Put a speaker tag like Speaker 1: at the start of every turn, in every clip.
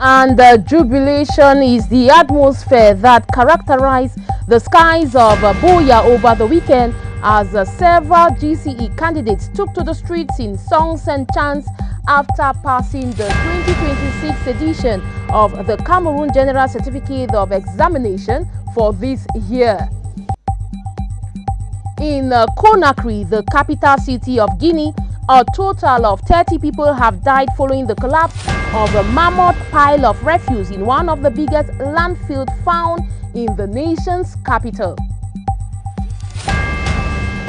Speaker 1: and jubilation is the atmosphere that characterized the skies of Buea over the weekend as several GCE candidates took to the streets in songs and chants after passing the 2026 edition of the Cameroon General Certificate of Examination for this year. In Conakry, the capital city of Guinea, a total of 30 people have died following the collapse of a mammoth pile of refuse in one of the biggest landfills found in the nation's capital.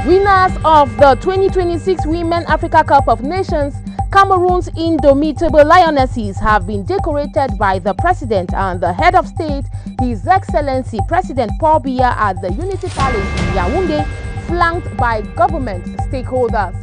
Speaker 1: Winners of the 2026 Women Africa Cup of Nations, Cameroon's indomitable lionesses have been decorated by the president and the head of state, His Excellency President Paul Biya, at the Unity Palace in Yaoundé, flanked by government stakeholders.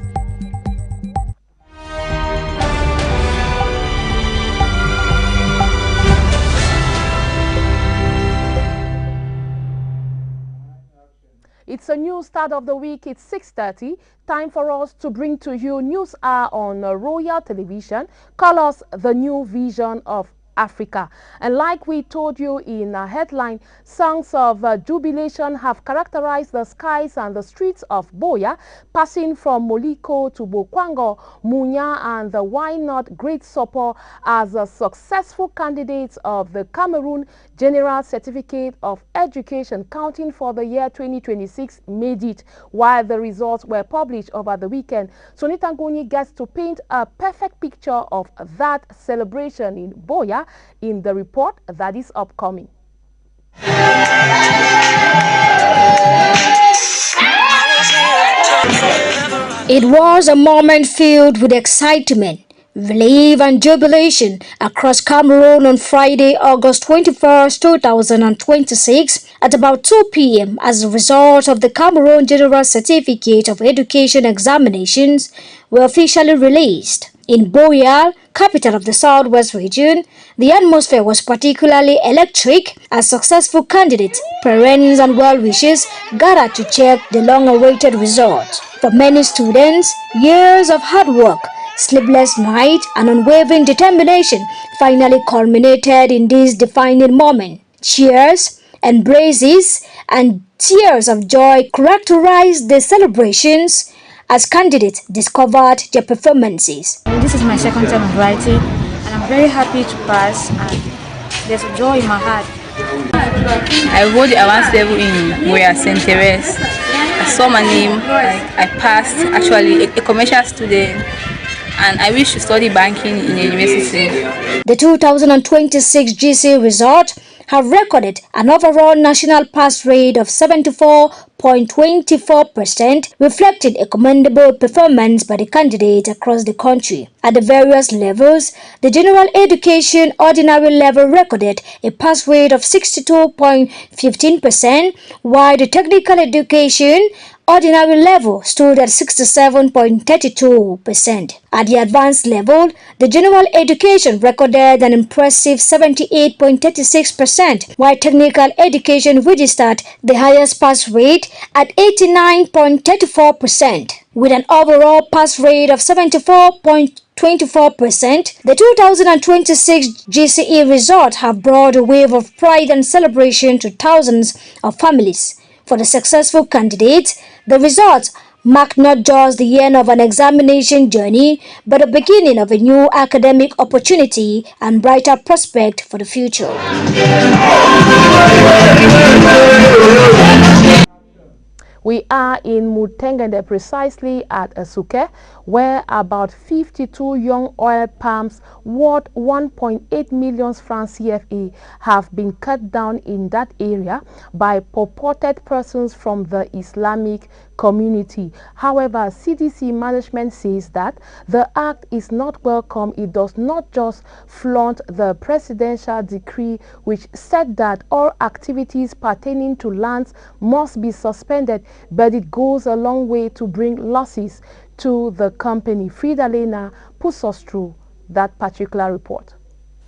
Speaker 1: It's a new start of the week. It's 6:30. Time for us to bring to you News Hour on Royal Television. Call us the New Vision of Africa. And like we told you in a headline, songs of jubilation have characterized the skies and the streets of Buea, passing from Moliko to Bokwango, Munya, and the Why Not Great Support as a successful candidates of the Cameroon General Certificate of Education counting for the year 2026 made it. While the results were published over the weekend, Sonita Ngoni gets to paint a perfect picture of that celebration in Buea in the report that is upcoming.
Speaker 2: It was a moment filled with excitement, relief and jubilation across Cameroon on Friday, August 21st, 2026 at about 2 p.m. as a result of the Cameroon General Certificate of Education examinations were officially released. In Buea, capital of the Southwest region, the atmosphere was particularly electric as successful candidates, parents and well-wishers gathered to check the long-awaited results. For many students, years of hard work, sleepless nights, and unwavering determination finally culminated in this defining moment. Cheers, embraces, and tears of joy characterized the celebrations as candidates discovered their performances.
Speaker 3: This is my second time of writing, and I'm very happy to pass, and there's a joy in my heart.
Speaker 4: I wrote the advanced level in Moya St. Therese. I saw my name, I passed, actually a commercial student, and I wish to study banking in a university.
Speaker 2: The 2026 GC result have recorded an overall national pass rate of 74.24%, reflecting a commendable performance by the candidates across the country. At the various levels, the general education ordinary level recorded a pass rate of 62.15%, while the technical education ordinary level stood at 67.32%. At the advanced level, the general education recorded an impressive 78.36%, while technical education registered the highest pass rate at 89.34%. With an overall pass rate of 74.24%, the 2026 GCE results have brought a wave of pride and celebration to thousands of families. For the successful candidates, the results mark not just the end of an examination journey, but the beginning of a new academic opportunity and brighter prospect for the future.
Speaker 1: We are in Mutengende, precisely at Esuke, where about 52 young oil palms worth 1.8 million francs CFA have been cut down in that area by purported persons from the Islamic community. However, CDC management says that the act is not welcome. It does not just flaunt the presidential decree which said that all activities pertaining to lands must be suspended, but it goes a long way to bring losses to the company. Frida Lena puts us through that particular report.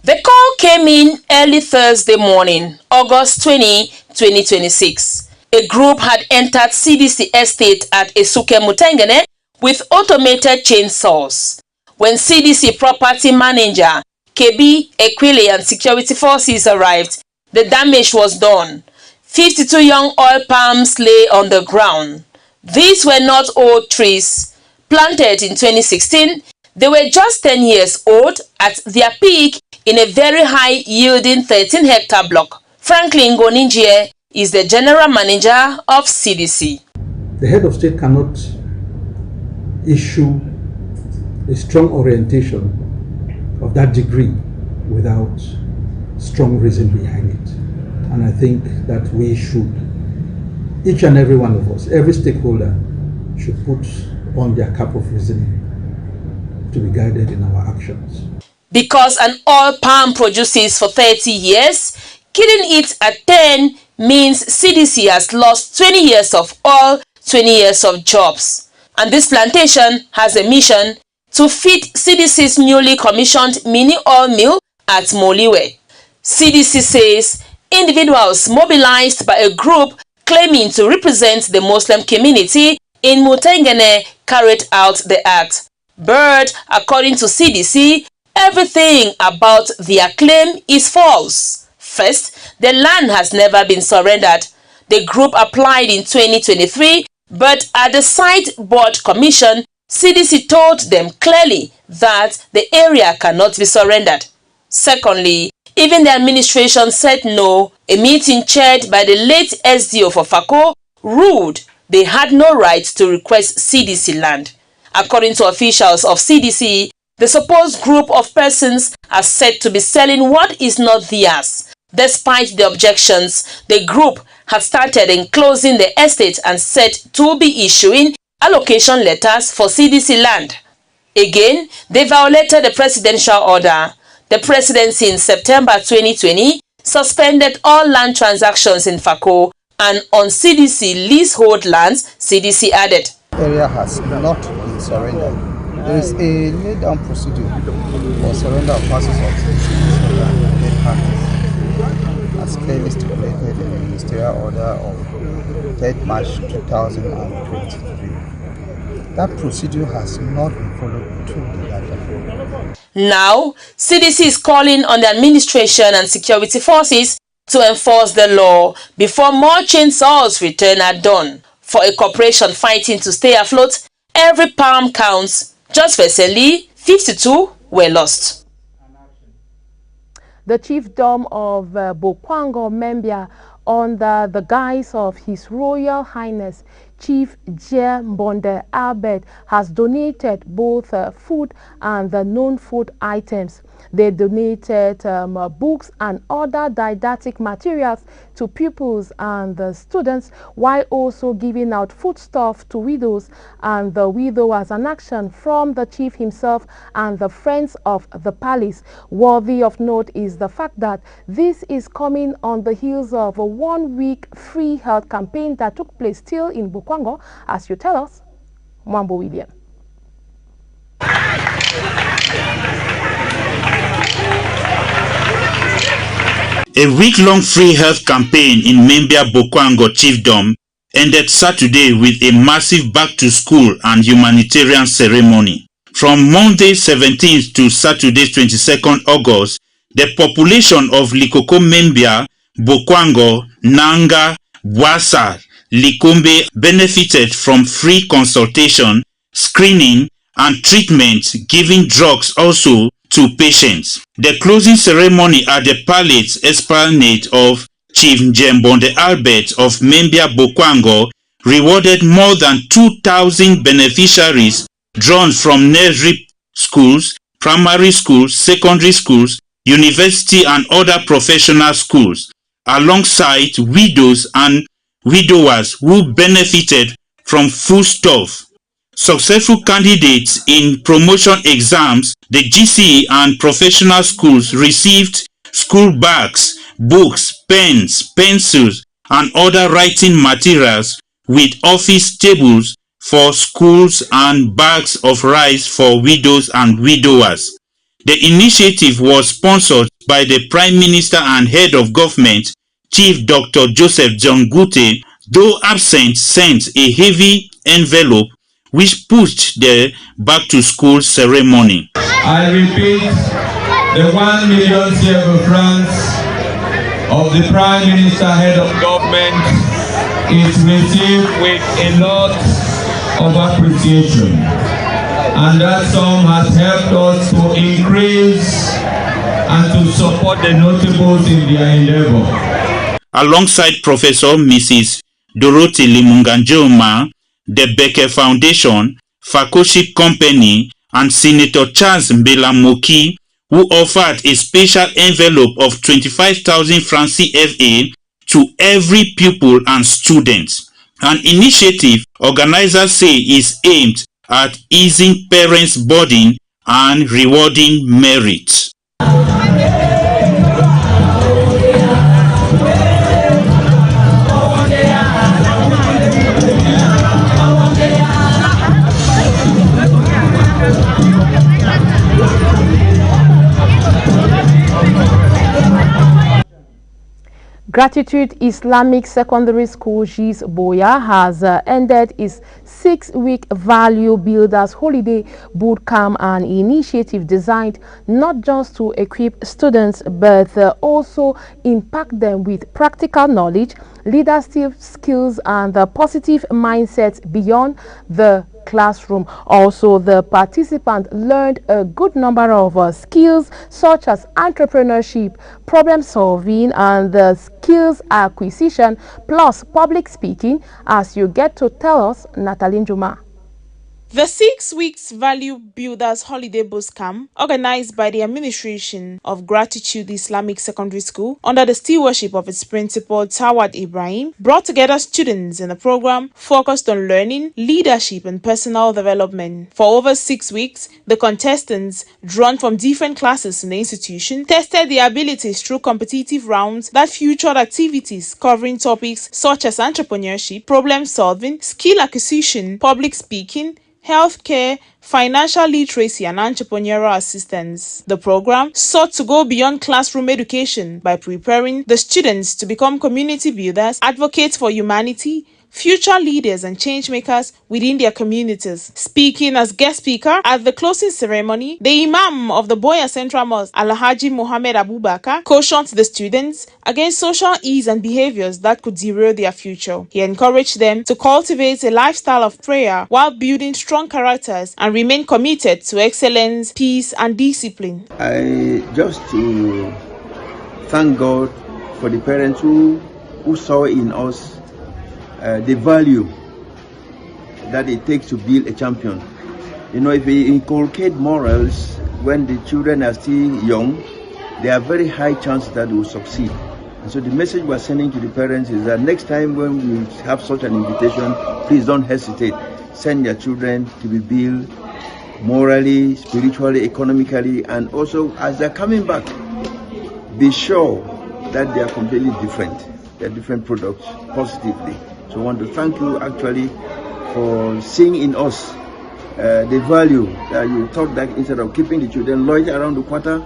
Speaker 5: The call came in early Thursday morning, August 20, 2026. A group had entered CDC estate at Esuke Mutengene with automated chainsaws. When CDC property manager KB, Equile and security forces arrived, the damage was done. 52 young oil palms lay on the ground. These were not old trees. Planted in 2016, they were just 10 years old at their peak in a very high-yielding 13-hectare block. Franklin Goninjie is the general manager of CDC.
Speaker 6: The head of state cannot issue a strong orientation of that degree without strong reason behind it. And I think that we should, each and every one of us, every stakeholder should put on their cap of reasoning to be guided in our actions.
Speaker 5: Because an oil palm produces for 30 years, killing it at 10 means CDC has lost 20 years of oil, 20 years of jobs. And this plantation has a mission to feed CDC's newly commissioned mini oil mill at Moliwe. CDC says individuals mobilized by a group claiming to represent the Muslim community in Mutengene carried out the act. But according to CDC, everything about their claim is false. First, the land has never been surrendered. The group applied in 2023, but at the site board commission, CDC told them clearly that the area cannot be surrendered. Secondly, even the administration said no. A meeting chaired by the late SDO for Fako ruled they had no right to request CDC land. According to officials of CDC, the supposed group of persons are said to be selling what is not theirs. Despite the objections, the group had started enclosing the estate and said to be issuing allocation letters for CDC land. Again, they violated the presidential order. The presidency in September 2020 suspended all land transactions in Fako and on CDC leasehold lands, CDC added.
Speaker 7: The area has not been surrendered. There is a laid-down procedure for surrender of parcels of dead parties, as clearly stipulated in the ministerial order of 3rd March 2023. That procedure has not been followed to the letter.
Speaker 5: Now, CDC is calling on the administration and security forces to enforce the law before more chainsaws return at dawn. For a corporation fighting to stay afloat, every palm counts. Just recently, 52 were lost.
Speaker 1: The chiefdom of Bokwango Membia, under the guise of His Royal Highness Chief Mbonde Albert, has donated both food and the non-food items. They donated books and other didactic materials to pupils and the students, while also giving out foodstuff to widows and the widowers, an action from the chief himself and the friends of the palace. Worthy of note is the fact that this is coming on the heels of a one-week free health campaign that took place still in Bukwango, as you tell us, Mwambo William.
Speaker 8: A week-long free health campaign in Membia Bokwango Chiefdom ended Saturday with a massive back-to-school and humanitarian ceremony. From Monday 17th to Saturday 22nd August, the population of Likoko Membia, Bokwango, Nanga, Wasa, Likombe benefited from free consultation, screening, and treatment, giving drugs also to patients. The closing ceremony at the Palace Esplanade of Chief Mbonde Albert of Membia Bokwango rewarded more than 2,000 beneficiaries drawn from nursery schools, primary schools, secondary schools, university and other professional schools, alongside widows and widowers who benefited from foodstuff. Successful candidates in promotion exams, the GCE and professional schools received school bags, books, pens, pencils, and other writing materials with office tables for schools and bags of rice for widows and widowers. The initiative was sponsored by the Prime Minister and Head of Government, Chief Dr. Joseph John Gute, though absent, sent a heavy envelope which pushed the back-to-school ceremony.
Speaker 9: I repeat the 1 million francs of the Prime Minister, head of government, is received with a lot of appreciation. And that sum has helped us to increase and to support the notables in their endeavor.
Speaker 8: Alongside Professor Mrs. Dorothy Limunganjoma, the Becker Foundation, Fakoshi Company, and Senator Charles Mbela-Moki, who offered a special envelope of 25,000 francs CFA to every pupil and student. An initiative organizers say is aimed at easing parents' burden and rewarding merit.
Speaker 1: Gratitude Islamic Secondary School GIS Boya has ended its 6-week Value Builders Holiday Boot Camp, an initiative designed not just to equip students but also impact them with practical knowledge, leadership skills, and the positive mindset beyond the classroom. Also, the participants learned a good number of skills such as entrepreneurship, problem solving, and the skills acquisition, plus public speaking, as you get to tell us, Natalie Njuma.
Speaker 10: The 6 weeks Value Builders Holiday Boot Camp, organized by the administration of Gratitude Islamic Secondary School under the stewardship of its principal Tawad Ibrahim, brought together students in a program focused on learning, leadership, and personal development. For over 6 weeks, the contestants, drawn from different classes in the institution, tested their abilities through competitive rounds that featured activities covering topics such as entrepreneurship, problem solving, skill acquisition, public speaking, healthcare, financial literacy, and entrepreneurial assistance. The program sought to go beyond classroom education by preparing the students to become community builders, advocates for humanity, future leaders, and change makers within their communities. Speaking as guest speaker at the closing ceremony, the Imam of the Boya Central Mosque, Alhaji Mohammed Abubakar, cautioned the students against social ease and behaviors that could derail their future. He encouraged them to cultivate a lifestyle of prayer while building strong characters and remain committed to excellence, peace, and discipline.
Speaker 11: I just to thank God for the parents who saw in us the value that it takes to build a champion. You know, if we inculcate morals when the children are still young, there are very high chances that they will succeed. And so the message we're sending to the parents is that next time when we have such an invitation, please don't hesitate. Send your children to be built morally, spiritually, economically, and also as they're coming back, be sure that they are completely different. They're different products positively. So I want to thank you actually for seeing in us the value that you thought that instead of keeping the children loiter around the quarter,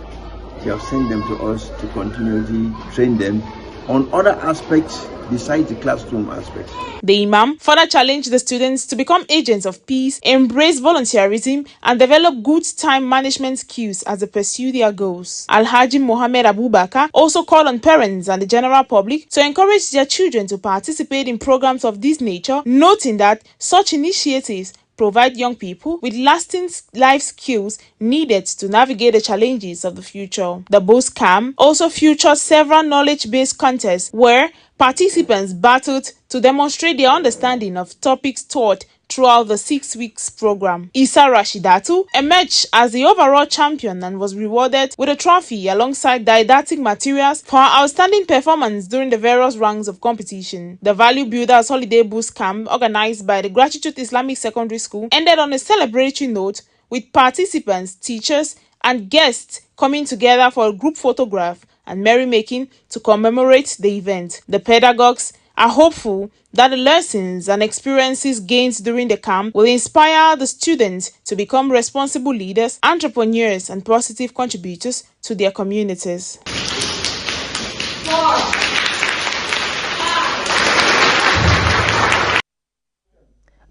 Speaker 11: you have sent them to us to continually train them on other aspects besides the classroom aspects.
Speaker 10: The Imam further challenged the students to become agents of peace, embrace volunteerism, and develop good time management skills as they pursue their goals. Alhaji Mohammed Abubakar also called on parents and the general public to encourage their children to participate in programs of this nature, noting that such initiatives provide young people with lasting life skills needed to navigate the challenges of the future. The boot camp also featured several knowledge-based contests where participants battled to demonstrate their understanding of topics taught throughout the 6 weeks program. Isa Rashidatu emerged as the overall champion and was rewarded with a trophy alongside didactic materials for her outstanding performance during the various rounds of competition. The Value Builders Holiday Boot Camp, organized by the Gratitude Islamic Secondary School, ended on a celebratory note with participants, teachers, and guests coming together for a group photograph and merrymaking to commemorate the event. The pedagogues are hopeful that the lessons and experiences gained during the camp will inspire the students to become responsible leaders, entrepreneurs, and positive contributors to their communities.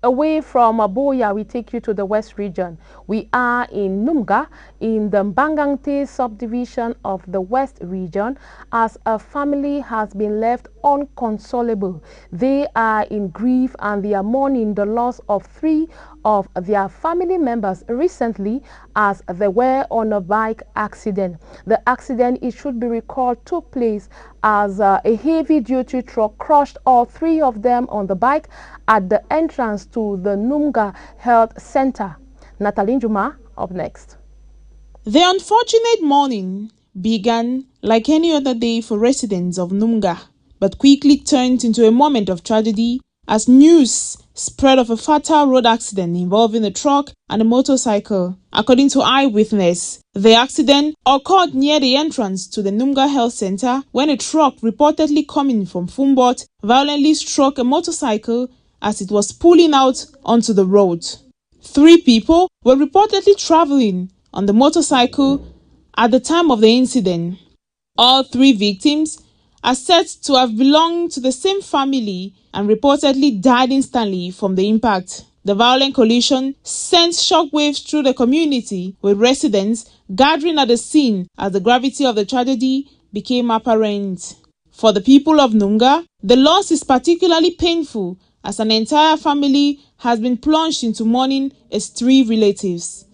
Speaker 1: Away from Aboya, we take you to the West region. We are in Numga, in the Mbangangte subdivision of the West region, as a family has been left unconsolable. They are in grief and they are mourning the loss of 3 of their family members recently as they were on a bike accident. The accident, it should be recalled, took place as a heavy-duty truck crushed all 3 of them on the bike at the entrance to the Numga Health Center. Natalie Njuma up next.
Speaker 10: The unfortunate morning began like any other day for residents of Numga, but quickly turned into a moment of tragedy as news spread of a fatal road accident involving a truck and a motorcycle. According to eyewitness, the accident occurred near the entrance to the Numga Health Center when a truck reportedly coming from Fumbot violently struck a motorcycle as it was pulling out onto the road. 3 people were reportedly traveling on the motorcycle at the time of the incident. All 3 victims are said to have belonged to the same family and reportedly died instantly from the impact. The violent collision sent shockwaves through the community, with residents gathering at the scene as the gravity of the tragedy became apparent. For the people of Numga, the loss is particularly painful as an entire family has been plunged into mourning its 3 relatives.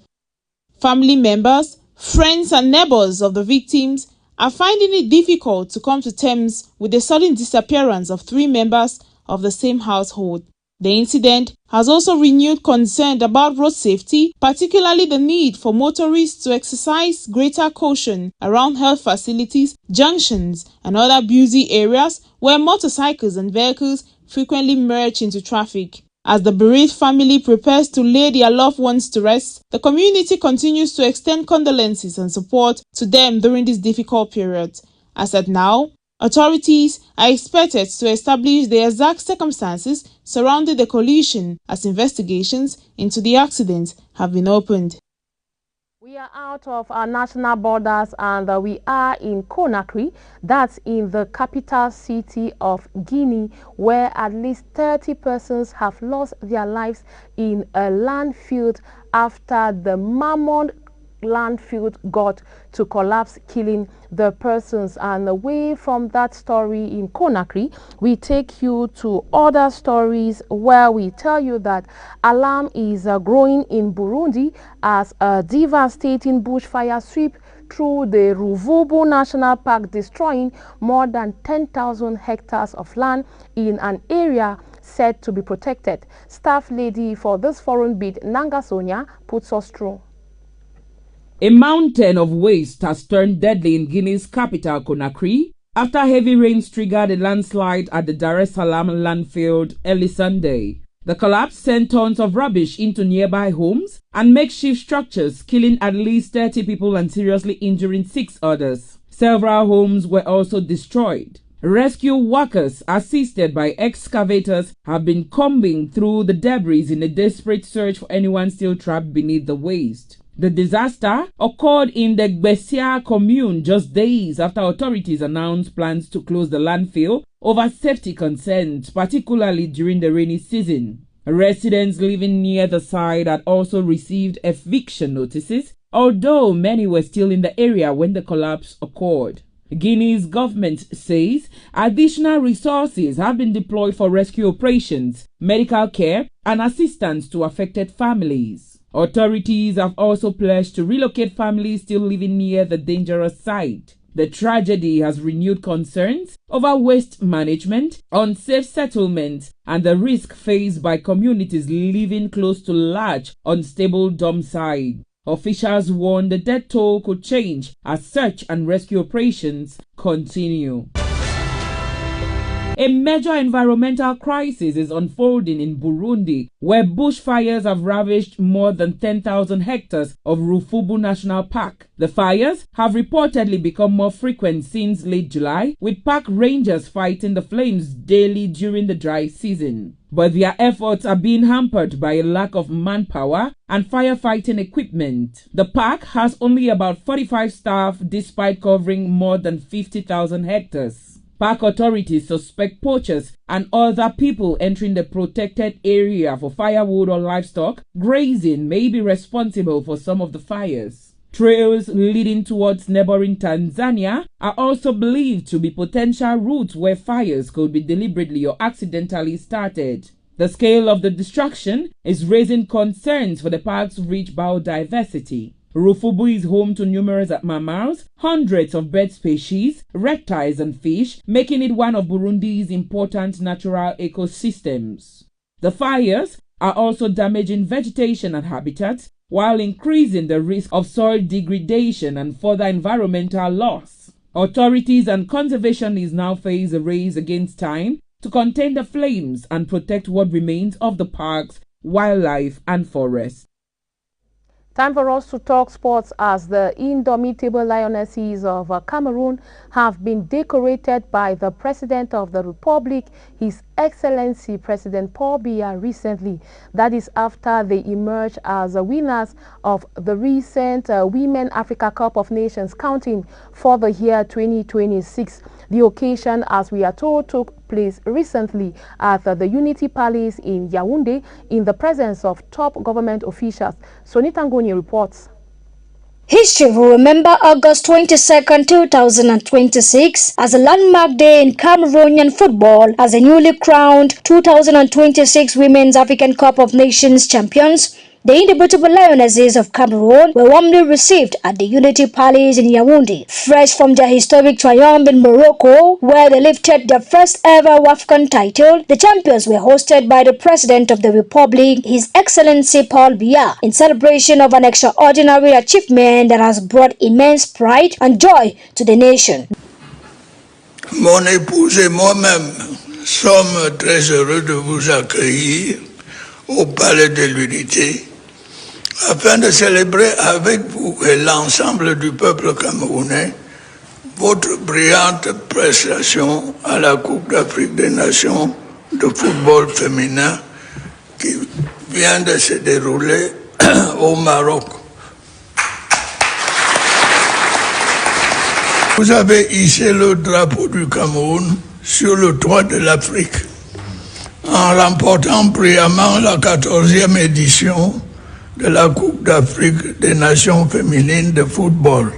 Speaker 10: Family members, friends and neighbors of the victims are finding it difficult to come to terms with the sudden disappearance of 3 members of the same household. The incident has also renewed concern about road safety, particularly the need for motorists to exercise greater caution around health facilities, junctions, and other busy areas where motorcycles and vehicles frequently merge into traffic. As the bereaved family prepares to lay their loved ones to rest, the community continues to extend condolences and support to them during this difficult period. As at now, authorities are expected to establish the exact circumstances surrounding the collision as investigations into the accident have been opened.
Speaker 1: We are out of our national borders and we are in Conakry, that's in the capital city of Guinea, where at least 30 persons have lost their lives in a landfill after the mammoth landfill got to collapse, killing the persons. And away from that story in Conakry, we take you to other stories where we tell you that alarm is growing in Burundi as a devastating bushfire sweep through the Ruvubu National Park, destroying more than 10,000 hectares of land in an area said to be protected. Staff lady for this foreign bid, Nanga Sonia, puts us through.
Speaker 12: A mountain of waste has turned deadly in Guinea's capital, Conakry, after heavy rains triggered a landslide at the Dar es Salaam landfill early Sunday. The collapse sent tons of rubbish into nearby homes and makeshift structures, killing at least 30 people and seriously injuring 6 others. Several homes were also destroyed. Rescue workers, assisted by excavators, have been combing through the debris in a desperate search for anyone still trapped beneath the waste. The disaster occurred in the Gbesia commune just days after authorities announced plans to close the landfill over safety concerns, particularly during the rainy season. Residents living near the site had also received eviction notices, although many were still in the area when the collapse occurred. Guinea's government says additional resources have been deployed for rescue operations, medical care, and assistance to affected families. Authorities have also pledged to relocate families still living near the dangerous site. The tragedy has renewed concerns over waste management, unsafe settlements, and the risk faced by communities living close to large, unstable dump sites. Officials warn the death toll could change as search and rescue operations continue. A major environmental crisis is unfolding in Burundi, where bushfires have ravaged more than 10,000 hectares of Ruvubu National Park. The fires have reportedly become more frequent since late July, with park rangers fighting the flames daily during the dry season. But their efforts are being hampered by a lack of manpower and firefighting equipment. The park has only about 45 staff despite covering more than 50,000 hectares. Park authorities suspect poachers and other people entering the protected area for firewood or livestock grazing may be responsible for some of the fires. Trails leading towards neighboring Tanzania are also believed to be potential routes where fires could be deliberately or accidentally started. The scale of the destruction is raising concerns for the park's rich biodiversity. Rufubu is home to numerous mammals, hundreds of bird species, reptiles and fish, making it one of Burundi's important natural ecosystems. The fires are also damaging vegetation and habitats, while increasing the risk of soil degradation and further environmental loss. Authorities and conservationists now face a race against time to contain the flames and protect what remains of the park's wildlife and forest.
Speaker 1: Time for us to talk sports as the indomitable Lionesses of Cameroon have been decorated by the President of the Republic, His Excellency President Paul Biya, recently. That is after they emerged as winners of the recent Women Africa Cup of Nations counting for the year 2026. The occasion, as we are told, took place recently at the Unity Palace in Yaoundé in the presence of top government officials. Sonita Ngoni reports.
Speaker 2: History will remember August 22nd, 2026 as a landmark day in Cameroonian football as the newly crowned 2026 Women's African Cup of Nations champions. The indomitable Lionesses of Cameroon were warmly received at the Unity Palace in Yaoundé, fresh from their historic triumph in Morocco, where they lifted their first ever WAFCON title. The champions were hosted by the President of the Republic, His Excellency Paul Biya, in celebration of an extraordinary achievement that has brought immense pride and joy to the nation.
Speaker 13: Mon épouse et moi-même sommes très heureux de vous accueillir au Palais de l'Unité afin de célébrer avec vous et l'ensemble du peuple camerounais votre brillante prestation à la Coupe d'Afrique des Nations de football féminin qui vient de se dérouler au Maroc. Vous avez hissé le drapeau du Cameroun sur le toit de l'Afrique en remportant brillamment la 14e édition de la Coupe d'Afrique des Nations féminines de football.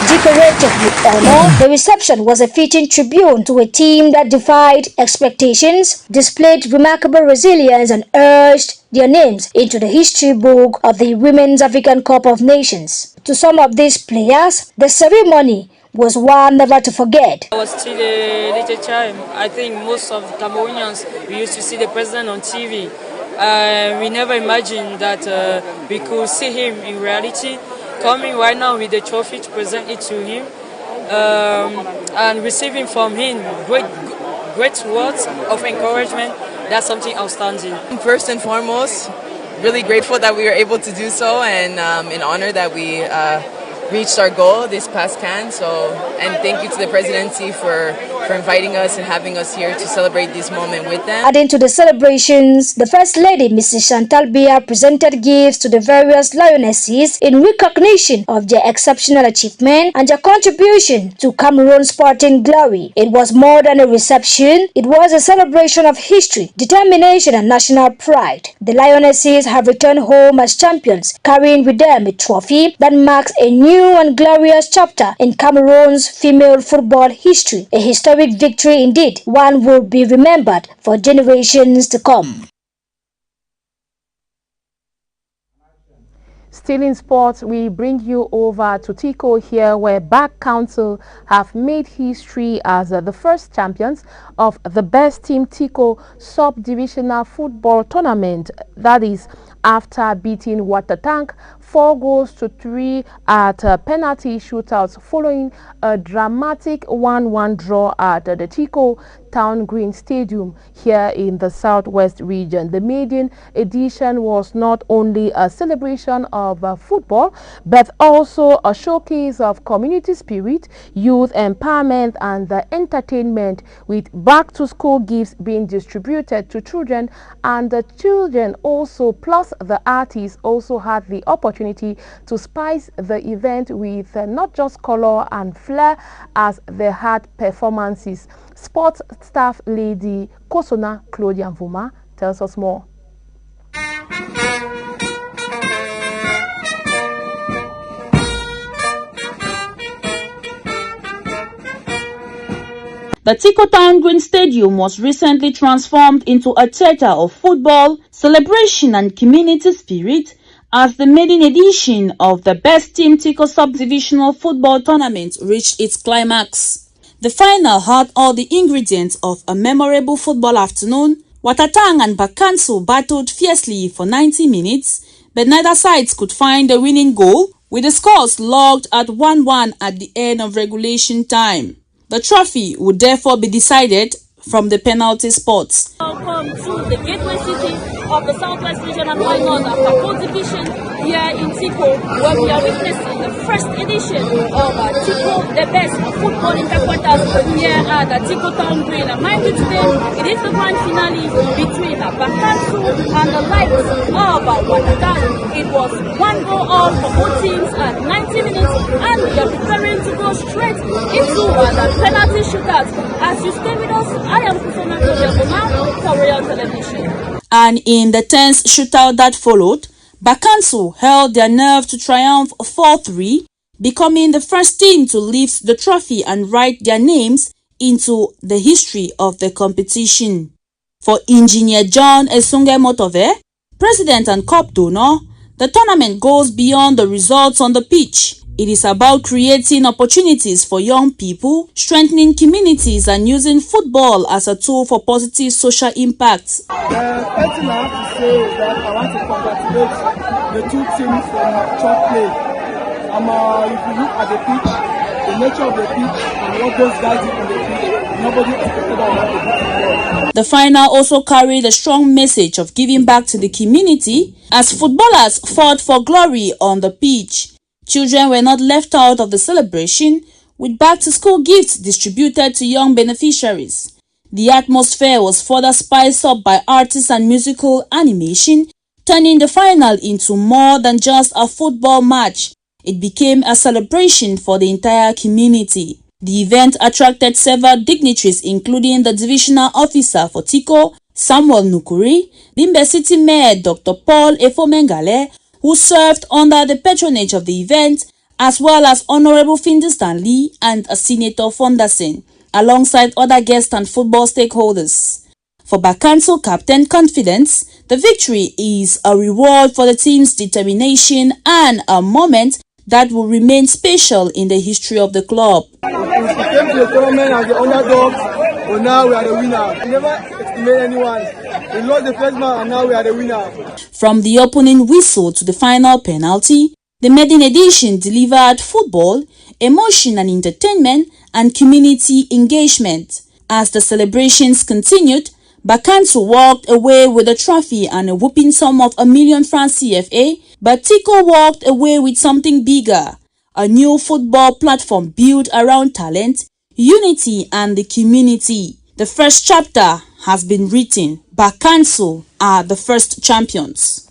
Speaker 2: Decorated with honor, the reception was a fitting tribute to a team that defied expectations, displayed remarkable resilience, and urged their names into the history book of the Women's African Cup of Nations. To some of these players, the ceremony was one never to forget.
Speaker 14: I was still a little child. I think most of Cameroonians, we used to see the president on TV. We never imagined that we could see him in reality, coming right now with the trophy to present it to him, and receiving from him great words of encouragement. That's something outstanding.
Speaker 15: First and foremost, really grateful that we were able to do so, and an honor that we reached our goal this past CAN. And thank you to the presidency for inviting us and having us here to celebrate this moment with them.
Speaker 2: Adding to the celebrations, the First Lady, Mrs. Chantal Biya, presented gifts to the various Lionesses in recognition of their exceptional achievement and their contribution to Cameroon's sporting glory. It was more than a reception, it was a celebration of history, determination, and national pride. The Lionesses have returned home as champions, carrying with them a trophy that marks a new and glorious chapter in Cameroon's female football history. A historic victory indeed, one will be remembered for generations to come.
Speaker 1: Still in sports, we bring you over to Tico here, where Back Council have made history as the first champions of the Best Team Tico Sub-Divisional Football Tournament. That is after beating Water Tank 4-3 at penalty shootouts following a dramatic 1-1 draw at the Tico Town Green Stadium here in the Southwest region. The maiden edition was not only a celebration of football, but also a showcase of community spirit, youth empowerment, and entertainment, with back-to-school gifts being distributed to children, and the children also, plus the artists, also had the opportunity to spice the event with not just color and flair as they had performances. Sports staff lady Kosona Claudia Mvuma tells us more.
Speaker 16: The Tico Town Green Stadium was recently transformed into a theatre of football, celebration and community spirit as the maiden edition of the Best Team Tico Sub-Divisional Football Tournament reached its climax. The final had all the ingredients of a memorable football afternoon. Watatang and Bakansu battled fiercely for 90 minutes, but neither sides could find a winning goal, with the scores logged at 1-1 at the end of regulation time. The trophy would therefore be decided from the penalty spots.
Speaker 17: Welcome to the gateway city of the Southwest region and why not Pako Division here in Tico, where we are witnessing the first edition of Tico, the best football interquarters here at Tico Town Green. Mind you, today it is the grand finale between Bakansu and the likes of Watatang. It was 1-all for both teams at 90 minutes, and we are preparing to go straight into the penalty shootouts. As you stay with us, I am Kusona Kodia for Royal Television.
Speaker 16: And in the tense shootout that followed, Bakansu held their nerve to triumph 4-3, becoming the first team to lift the trophy and write their names into the history of the competition. For Engineer John Esunge Motove, president and cup donor, the tournament goes beyond the results on the pitch. It is about creating opportunities for young people, strengthening communities, and using football as a tool for positive social impact.
Speaker 18: The first thing I have to say is that I want to congratulate the two teams from Chop Play. If you look at the pitch, the nature of the pitch, and what those guys did on the pitch, nobody expected that.
Speaker 16: The final also carried a strong message of giving back to the community as footballers fought for glory on the pitch. Children were not left out of the celebration, with back-to-school gifts distributed to young beneficiaries. The atmosphere was further spiced up by artists and musical animation, turning the final into more than just a football match. It became a celebration for the entire community. The event attracted several dignitaries, including the divisional officer for Tico, Samuel Nukuri, Limbe City Mayor Dr. Paul Efomengale, who served under the patronage of the event, as well as Honorable Findy Stanley and a Senator Fonderson, alongside other guests and football stakeholders. For Bakansu Captain Confidence, the victory is a reward for the team's determination and a moment that will remain special in the history of the club.
Speaker 18: We came to the tournament as the underdogs, but now we are the winner. We never estimate anyone. We lost the first match and now we are the winner.
Speaker 16: From the opening whistle to the final penalty, the maiden edition delivered football, emotion and entertainment, and community engagement. As the celebrations continued, Bakansu walked away with a trophy and a whooping sum of $1 million CFA, but Tico walked away with something bigger, a new football platform built around talent, unity and the community. The first chapter has been written. Bakansu are the first champions.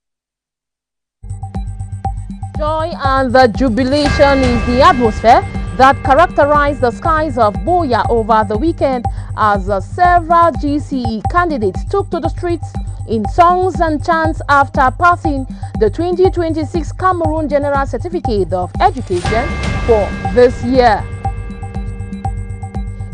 Speaker 1: Joy and the jubilation is the atmosphere that characterized the skies of Boya over the weekend as several GCE candidates took to the streets in songs and chants after passing the 2026 Cameroon General Certificate of Education for this year.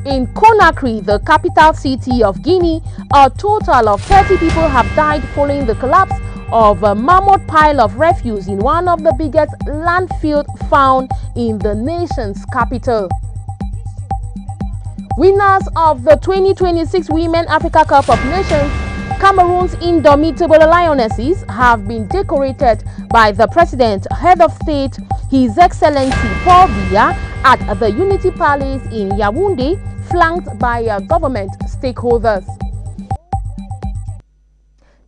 Speaker 1: In Conakry, the capital city of Guinea, a total of 30 people have died following the collapse of a mammoth pile of refuse in one of the biggest landfills found in the nation's capital. Winners of the 2026 Women Africa Cup of Nations, Cameroon's indomitable lionesses have been decorated by the President, Head of State, His Excellency Paul Biya, at the Unity Palace in Yaoundé, flanked by government staff. stakeholders.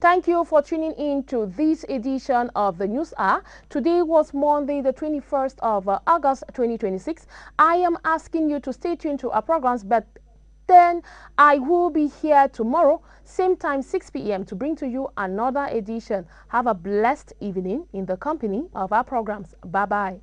Speaker 1: Thank you for tuning in to this edition of the News Hour. Today was Monday, the 21st of August 2026. I am asking you to stay tuned to our programs, but then I will be here tomorrow, same time, 6 p.m. to bring to you another edition. Have a blessed evening in the company of our programs. Bye-bye.